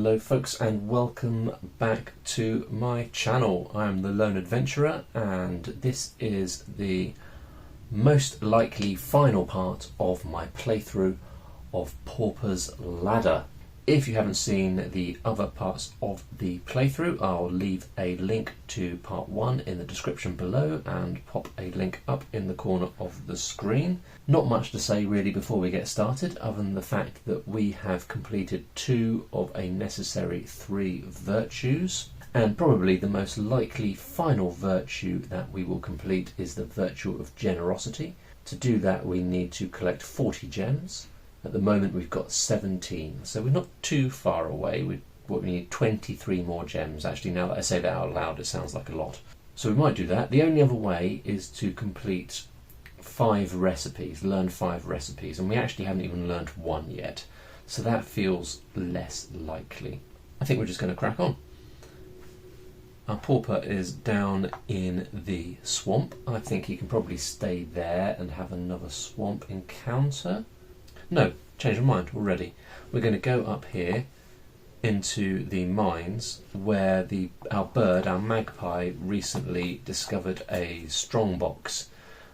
Hello folks, and welcome back to my channel. I am the Lone Adventurer, and this is the most likely final part of my playthrough of Paupers Ladder. If you haven't seen the other parts of the playthrough, I'll leave a link to part 1 in the description below and pop a link up in the corner of the screen. Not much to say really before we get started, other than the fact that we have completed 2 of a necessary 3 virtues, and probably the most likely final virtue that we will complete is the virtue of generosity. To do that we need to collect 40 gems. At the moment we've got 17, so we're not too far away. We need 23 more gems. Actually, now that I say that out loud, it sounds like a lot. So we might do that. The only other way is to complete 5 recipes, learn 5 recipes, and we actually haven't even learned 1 yet. So that feels less likely. I think we're just going to crack on. Our pauper is down in the swamp. I think he can probably stay there and have another swamp encounter. No, change my mind already. We're going to go up here into the mines where our bird, our magpie, recently discovered a strongbox.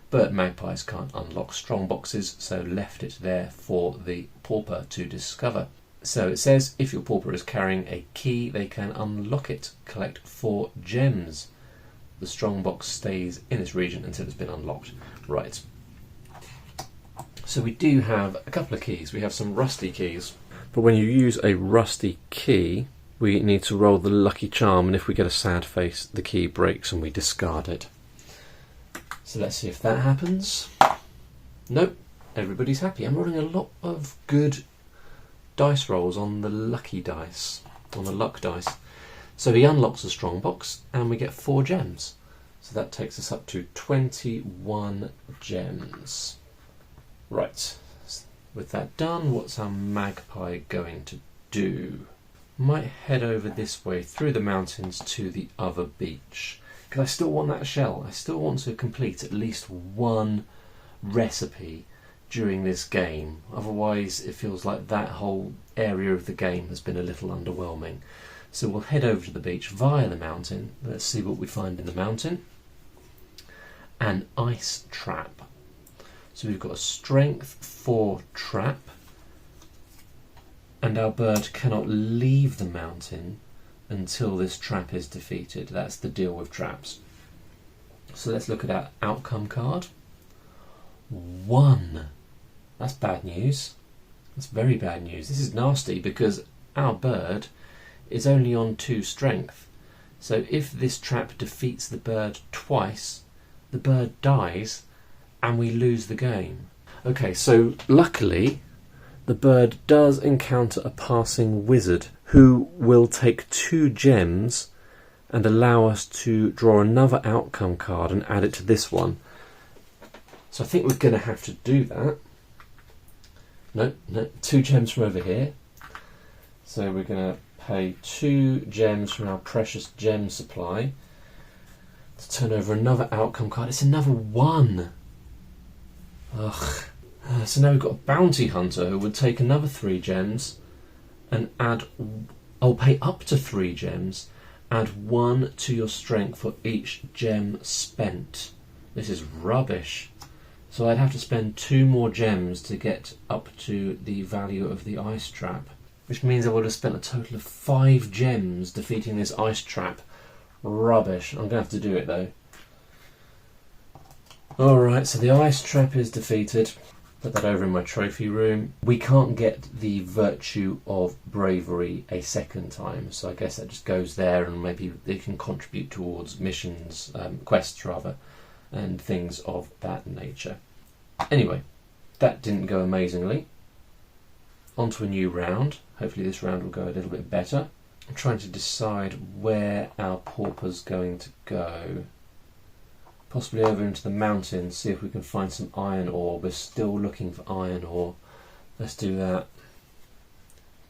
But magpies can't unlock strongboxes, so left it there for the pauper to discover. So it says if your pauper is carrying a key, they can unlock it. Collect 4 gems. The strongbox stays in this region until it's been unlocked. Right. So we do have a couple of keys. We have some rusty keys. But when you use a rusty key, we need to roll the lucky charm, and if we get a sad face, the key breaks and we discard it. So let's see if that happens. Nope, everybody's happy. I'm rolling a lot of good dice rolls on the lucky dice, on the luck dice. So he unlocks the strongbox and we get 4 gems. So that takes us up to 21 gems. Right, with that done, what's our magpie going to do? Might head over this way through the mountains to the other beach, because I still want that shell. I still want to complete at least 1 recipe during this game. Otherwise it feels like that whole area of the game has been a little underwhelming. So we'll head over to the beach via the mountain. Let's see what we find in the mountain. An ice trap. So we've got a strength 4 trap, and our bird cannot leave the mountain until this trap is defeated. That's the deal with traps. So let's look at our outcome card. 1. That's bad news. That's very bad news. This is nasty because our bird is only on 2 strength. So if this trap defeats the bird twice, the bird dies and we lose the game. Okay, so luckily the bird does encounter a passing wizard who will take 2 gems and allow us to draw another outcome card and add it to this one. So I think we're going to have to do that. No, 2 gems from over here. So we're going to pay 2 gems from our precious gem supply to turn over another outcome card. It's another 1. Ugh. So now we've got a bounty hunter who would take another 3 gems and add, pay up to 3 gems, add 1 to your strength for each gem spent. This is rubbish. So I'd have to spend 2 more gems to get up to the value of the ice trap, which means I would have spent a total of 5 gems defeating this ice trap. Rubbish. I'm going to have to do it though. Alright, so the ice trap is defeated. Put that over in my trophy room. We can't get the virtue of bravery a second time, so I guess that just goes there, and maybe they can contribute towards missions, quests rather, and things of that nature. Anyway, that didn't go amazingly. On to a new round. Hopefully this round will go a little bit better. I'm trying to decide where our pauper's going to go. Possibly over into the mountains, see if we can find some iron ore. We're still looking for iron ore. Let's do that.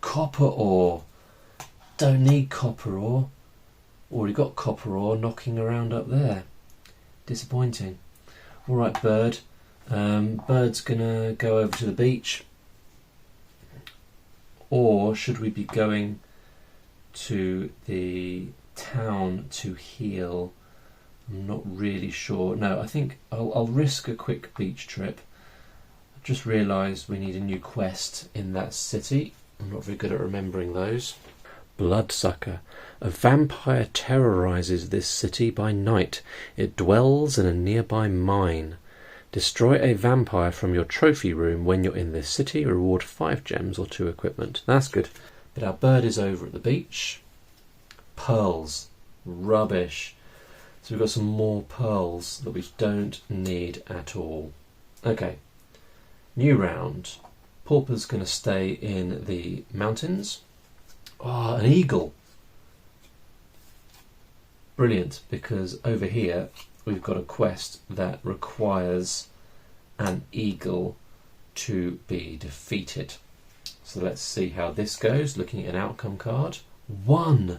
Copper ore. Don't need copper ore. Already got copper ore knocking around up there. Disappointing. Alright, bird. Bird's gonna go over to the beach. Or should we be going to the town to heal. I'm not really sure. No, I think I'll risk a quick beach trip. I just realised we need a new quest in that city. I'm not very good at remembering those. Bloodsucker. A vampire terrorises this city by night. It dwells in a nearby mine. Destroy a vampire from your trophy room when you're in this city. Reward 5 gems or 2 equipment. That's good. But our bird is over at the beach. Pearls. Rubbish. So we've got some more pearls that we don't need at all. Okay. New round. Pauper's going to stay in the mountains. Oh, an eagle. Brilliant, because over here we've got a quest that requires an eagle to be defeated. So let's see how this goes, looking at an outcome card. 1! We're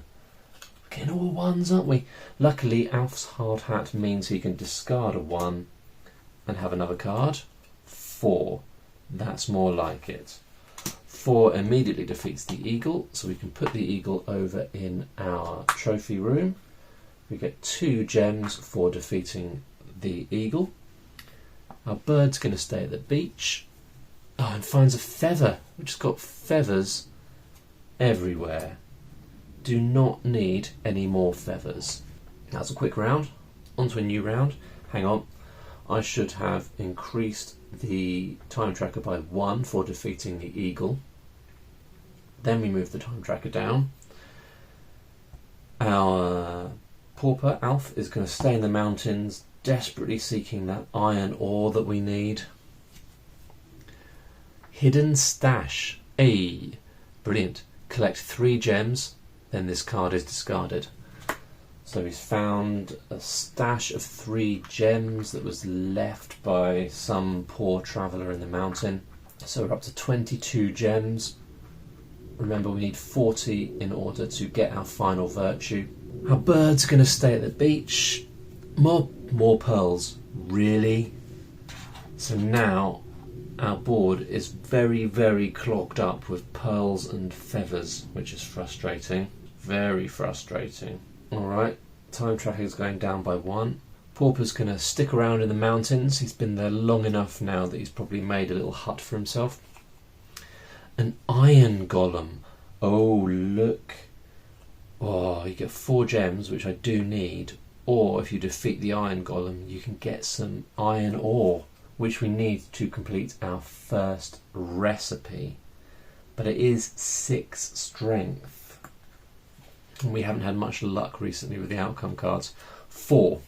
getting all 1s, aren't we? Luckily, Alf's hard hat means he can discard a 1 and have another card. 4. That's more like it. 4 immediately defeats the eagle, so we can put the eagle over in our trophy room. We get 2 gems for defeating the eagle. Our bird's going to stay at the beach. Oh, and finds a feather. We've just got feathers everywhere. Do not need any more feathers. That's a quick round. On to a new round. Hang on. I should have increased the time tracker by 1 for defeating the eagle. Then we move the time tracker down. Our pauper, Alf, is going to stay in the mountains, desperately seeking that iron ore that we need. Hidden stash. Hey, brilliant. Collect 3 gems, then this card is discarded. So he's found a stash of 3 gems that was left by some poor traveller in the mountain. So we're up to 22 gems. Remember, we need 40 in order to get our final virtue. Our bird's going to stay at the beach. More pearls. Really? So now our board is very, very clogged up with pearls and feathers, which is frustrating. Very frustrating. Alright, time tracker is going down by 1. Pauper's going to stick around in the mountains. He's been there long enough now that he's probably made a little hut for himself. An iron golem. Oh, look. Oh, you get 4 gems, which I do need. Or if you defeat the iron golem, you can get some iron ore, which we need to complete our first recipe. But it is 6 strength. And we haven't had much luck recently with the outcome cards. 4.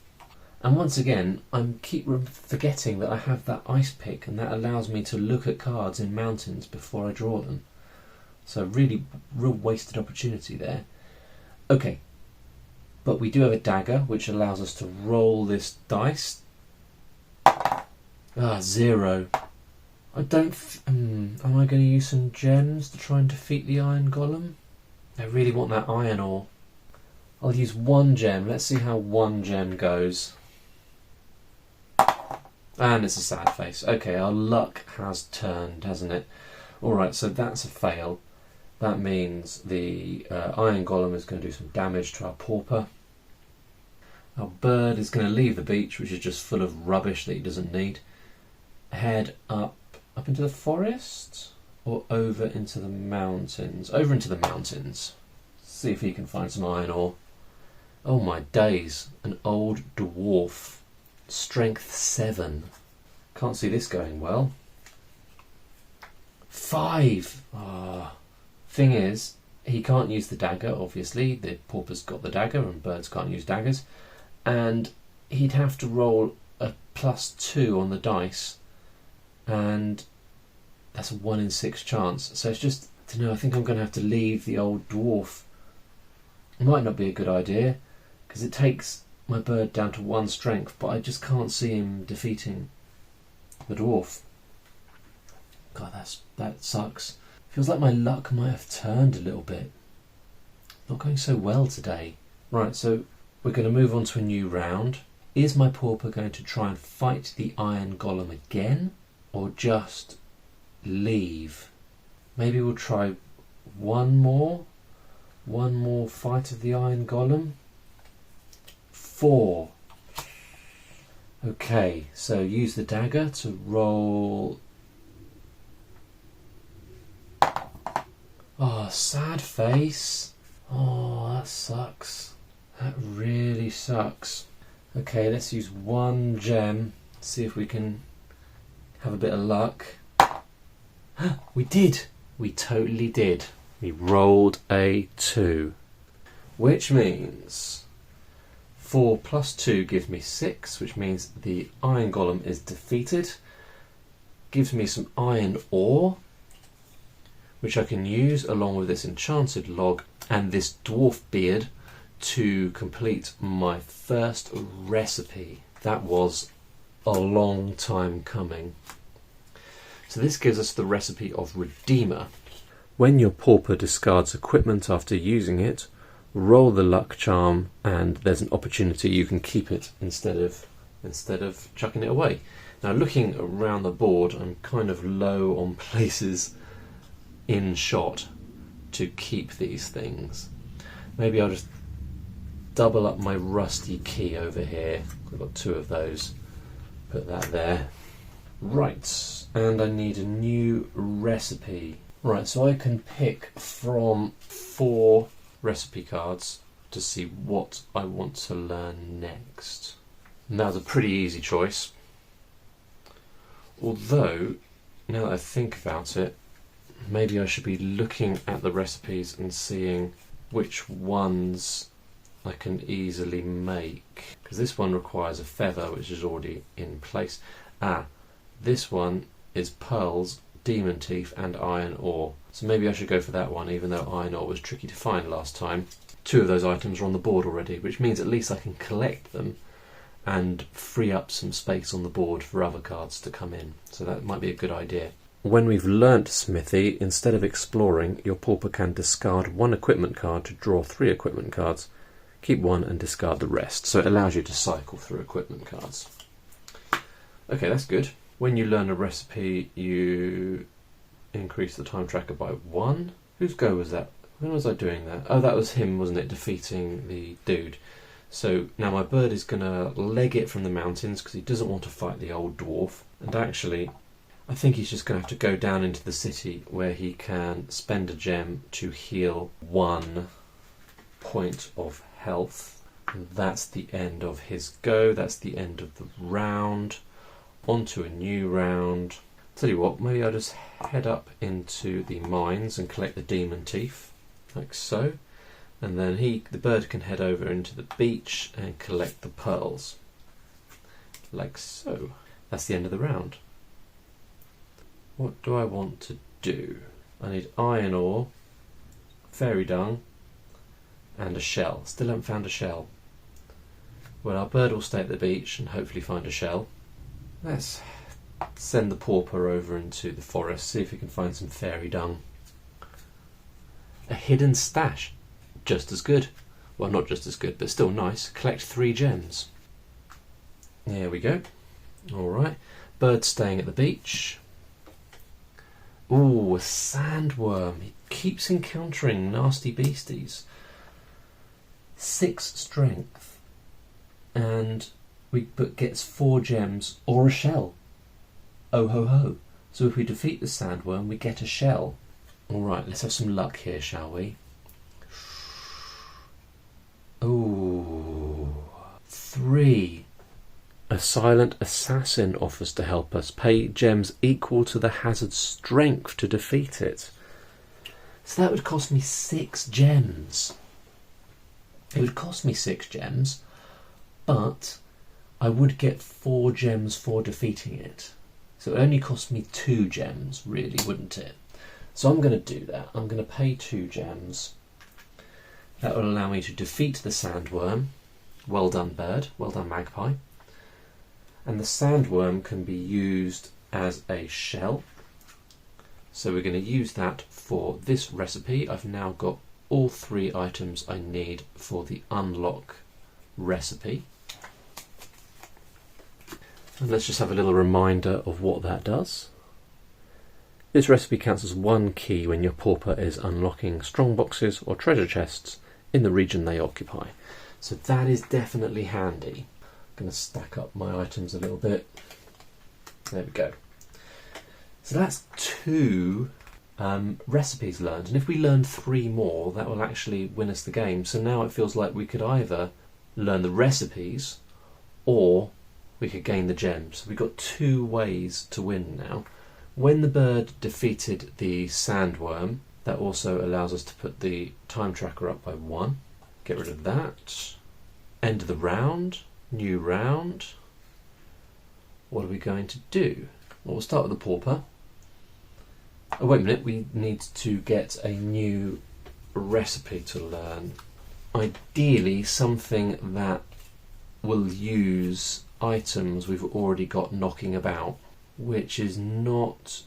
And once again, I keep forgetting that I have that ice pick, and that allows me to look at cards in mountains before I draw them. So really, real wasted opportunity there. Okay, but we do have a dagger, which allows us to roll this dice. 0. I don't... am I going to use some gems to try and defeat the iron golem? I really want that iron ore. I'll use 1 gem. Let's see how 1 gem goes. And it's a sad face. Okay, our luck has turned, hasn't it? Alright, so that's a fail. That means the iron golem is going to do some damage to our pauper. Our bird is going to leave the beach, which is just full of rubbish that he doesn't need. Head up into the forest or over into the mountains? Over into the mountains. See if he can find some iron ore. Oh my days, an old dwarf. Strength 7. Can't see this going well. 5. Thing is, he can't use the dagger, obviously. The pauper's got the dagger and birds can't use daggers. And he'd have to roll a +2 on the dice. And that's a 1 in 6 chance. So it's just, I think I'm going to have to leave the old dwarf. It might not be a good idea, because it takes my bird down to 1 strength, but I just can't see him defeating the dwarf. God, that sucks. Feels like my luck might have turned a little bit. Not going so well today. Right, so we're going to move on to a new round. Is my pauper going to try and fight the iron golem again, or just leave? Maybe we'll try 1 more. One more fight of the iron golem. 4. Okay, so use the dagger to roll. Oh, sad face. Oh, that sucks. That really sucks. Okay, let's use 1 gem. See if we can have a bit of luck. We did! We totally did. We rolled a 2. Which means 4 plus 2 gives me 6, which means the iron golem is defeated. Gives me some iron ore, which I can use along with this enchanted log and this dwarf beard to complete my first recipe. That was a long time coming. So this gives us the recipe of Redeemer. When your pauper discards equipment after using it, roll the luck charm and there's an opportunity you can keep it instead of chucking it away. Now looking around the board, I'm kind of low on places in shot to keep these things. Maybe I'll just double up my rusty key over here. I've got 2 of those. Put that there. Right, and I need a new recipe. Right, so I can pick from 4 recipe cards to see what I want to learn next. And that was a pretty easy choice. Although, now that I think about it, maybe I should be looking at the recipes and seeing which ones I can easily make. Because this one requires a feather, which is already in place. This one is pearls, demon teeth and iron ore. So maybe I should go for that one, even though iron ore was tricky to find last time. 2 of those items are on the board already, which means at least I can collect them and free up some space on the board for other cards to come in. So that might be a good idea. When we've learnt smithy, instead of exploring, your pauper can discard 1 equipment card to draw 3 equipment cards. Keep 1 and discard the rest. So it allows you to cycle through equipment cards. Okay, that's good. When you learn a recipe, you increase the time tracker by 1. Whose go was that? When was I doing that? Oh, that was him, wasn't it? Defeating the dude. So now my bird is going to leg it from the mountains because he doesn't want to fight the old dwarf. And actually, I think he's just going to have to go down into the city where he can spend a gem to heal 1 point of health. And that's the end of his go. That's the end of the round. On to a new round. Tell you what, maybe I'll just head up into the mines and collect the demon teeth, like so. And then the bird can head over into the beach and collect the pearls, like so. That's the end of the round. What do I want to do? I need iron ore, fairy dung, and a shell. Still haven't found a shell. Well, our bird will stay at the beach and hopefully find a shell. Let's send the pauper over into the forest, see if we can find some fairy dung. A hidden stash. Just as good. Well, not just as good, but still nice. Collect 3 gems. There we go. Alright. Bird staying at the beach. Ooh, a sandworm. He keeps encountering nasty beasties. 6 strength. And but gets 4 gems or a shell. Oh ho ho. So if we defeat the sandworm, we get a shell. Alright, let's have some luck here, shall we? Ooh. 3. A silent assassin offers to help us. Pay gems equal to the hazard's strength to defeat it. So that would cost me 6 gems. It would cost me 6 gems, but I would get 4 gems for defeating it. So it only cost me 2 gems, really, wouldn't it? So I'm going to do that. I'm going to pay 2 gems. That will allow me to defeat the sandworm. Well done, bird. Well done, magpie. And the sandworm can be used as a shell. So we're going to use that for this recipe. I've now got all 3 items I need for the unlock recipe. And let's just have a little reminder of what that does. This recipe counts as 1 key when your pauper is unlocking strong boxes or treasure chests in the region they occupy. So that is definitely handy. I'm going to stack up my items a little bit. There we go. So that's 2 recipes learned, and if we learn 3 more, that will actually win us the game. So now it feels like we could either learn the recipes or we could gain the gems. We've got 2 ways to win now. When the bird defeated the sandworm, that also allows us to put the time tracker up by 1. Get rid of that. End of the round. New round. What are we going to do? Well, we'll start with the pauper. Oh, wait a minute, we need to get a new recipe to learn. Ideally, something that will use items we've already got knocking about, which is not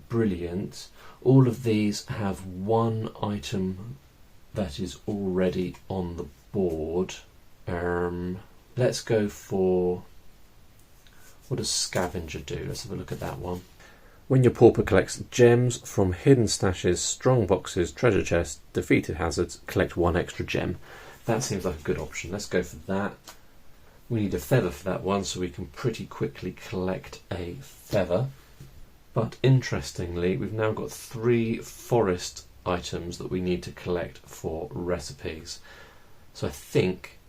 brilliant. All of these have 1 item that is already on the board. Let's go for... what does scavenger do? Let's have a look at that one. When your pauper collects gems from hidden stashes, strong boxes, treasure chests, defeated hazards, collect 1 extra gem. That seems like a good option. Let's go for that. We need a feather for that one, so we can pretty quickly collect a feather. But interestingly, we've now got 3 forest items that we need to collect for recipes. So I think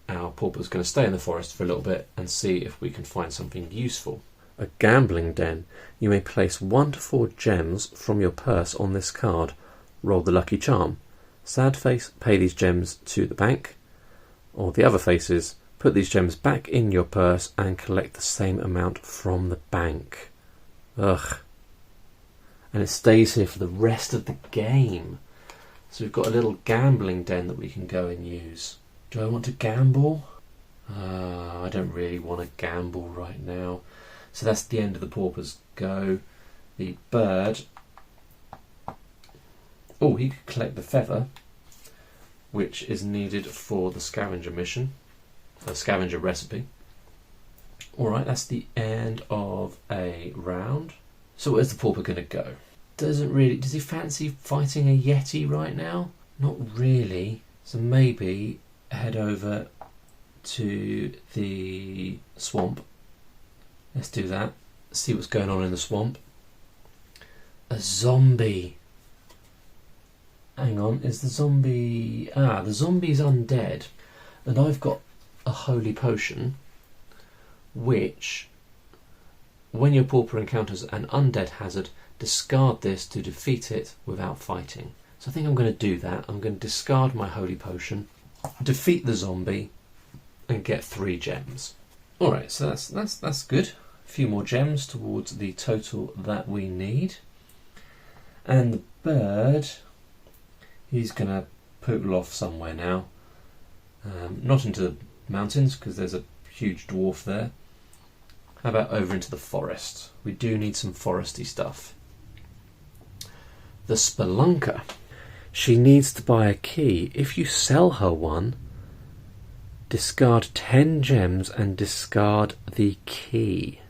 our pauper's going to stay in the forest for a little bit and see if we can find something useful. A gambling den. You may place 1 to 4 gems from your purse on this card. Roll the lucky charm. Sad face, pay these gems to the bank. Or the other face is, put these gems back in your purse and collect the same amount from the bank. Ugh. And it stays here for the rest of the game. So we've got a little gambling den that we can go and use. Do I want to gamble? I don't really want to gamble right now. So that's the end of the pauper's go. The bird... oh, he could collect the feather, which is needed for the scavenger mission, a scavenger recipe. Alright, that's the end of a round. So where's the pauper going to go? Does he fancy fighting a yeti right now? Not really. So maybe head over to the swamp. Let's do that. See what's going on in the swamp. A zombie. Hang on, is the zombie... the zombie's undead. And I've got a holy potion, which, when your pauper encounters an undead hazard, discard this to defeat it without fighting. So I think I'm going to do that. I'm going to discard my holy potion, defeat the zombie, and get 3 gems. Alright, so that's good. A few more gems towards the total that we need. And the bird, he's going to poodle off somewhere now. Not into the mountains, because there's a huge dwarf there. How about over into the forest? We do need some foresty stuff. The spelunker. She needs to buy a key. If you sell her one, discard 10 gems and discard the key.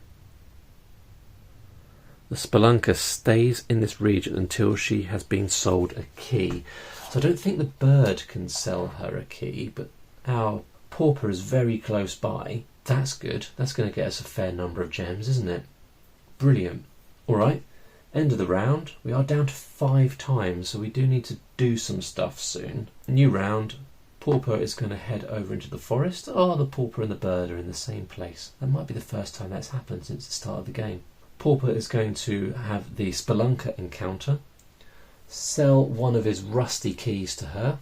The spelunker stays in this region until she has been sold a key. So I don't think the bird can sell her a key, but our pauper is very close by. That's good. That's going to get us a fair number of gems, isn't it? Brilliant. Alright, end of the round. We are down to 5 times, so we do need to do some stuff soon. New round. Pauper is going to head over into the forest. Oh, the pauper and the bird are in the same place. That might be the first time that's happened since the start of the game. Pauper is going to have the spelunker encounter. Sell one of his rusty keys to her.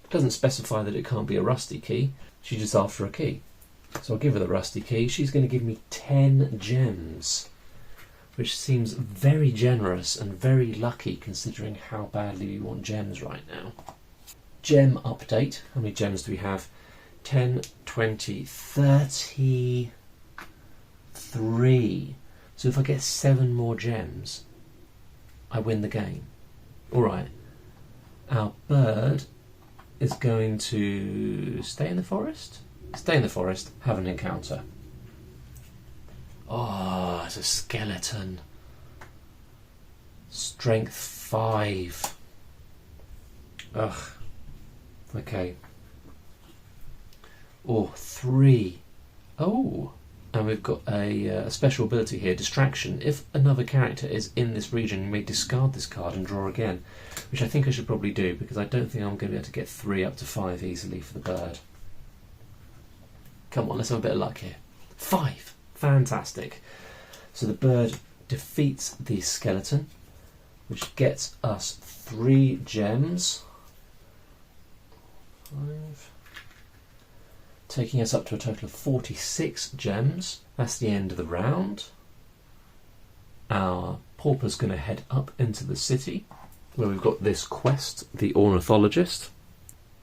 It doesn't specify that it can't be a rusty key. She's just after a key. So I'll give her the rusty key. She's going to give me 10 gems, which seems very generous and very lucky considering how badly we want gems right now. Gem update. How many gems do we have? 10, 20, 33. So if I get 7 more gems, I win the game. Alright. Our bird is going to stay in the forest? Stay in the forest, have an encounter. Oh, it's a skeleton. strength 5. Ugh. Okay. Or 3. Oh. And we've got a special ability here, distraction. If another character is in this region, you may discard this card and draw again, which I think I should probably do because I don't think I'm going to be able to get 3 up to 5 easily for the bird. Come on, let's have a bit of luck here. 5! Fantastic. So the bird defeats the skeleton, which gets us 3 gems. 5. Taking us up to a total of 46 gems. That's the end of the round. Our pauper's going to head up into the city, where we've got this quest, the ornithologist.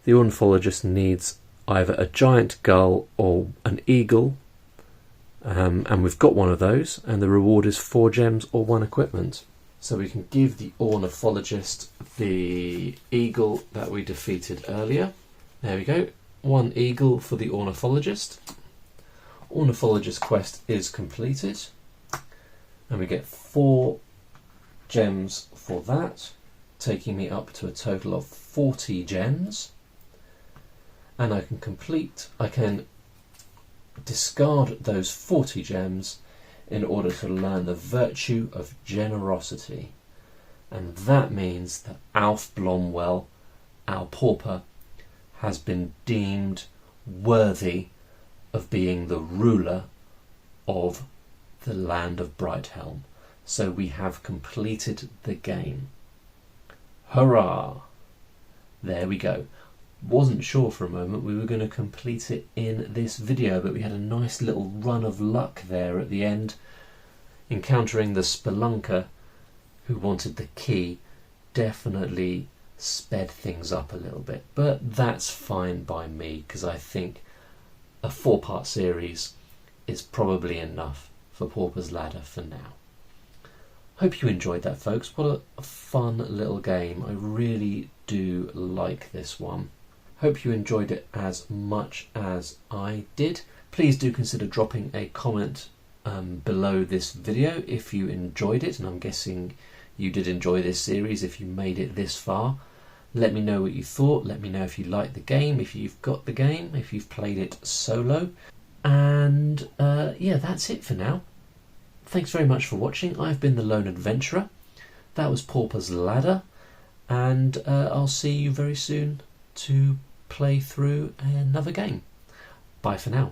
The ornithologist needs either a giant gull or an eagle, and we've got one of those, and the reward is 4 gems or 1 equipment. So we can give the ornithologist the eagle that we defeated earlier. There we go. 1 eagle for the ornithologist. Ornithologist quest is completed, and we get 4 gems for that, taking me up to a total of 40 gems. And I can discard those 40 gems in order to learn the virtue of generosity, and that means that Alf Blomwell, our pauper, has been deemed worthy of being the ruler of the land of Brighthelm. So we have completed the game. Hurrah! There we go. Wasn't sure for a moment we were going to complete it in this video, but we had a nice little run of luck there at the end, encountering the spelunker who wanted the key. Definitely sped things up a little bit, but that's fine by me because I think a 4-part series is probably enough for Paupers Ladder for now. Hope you enjoyed that, folks. What a fun little game. I really do like this one. Hope you enjoyed it as much as I did. Please do consider dropping a comment below this video if you enjoyed it, and I'm guessing you did enjoy this series if you made it this far. Let me know what you thought. Let me know if you liked the game, if you've got the game, if you've played it solo. And yeah, that's it for now. Thanks very much for watching. I've been the Lone Adventurer. That was Paupers Ladder, and I'll see you very soon to play through another game. Bye for now.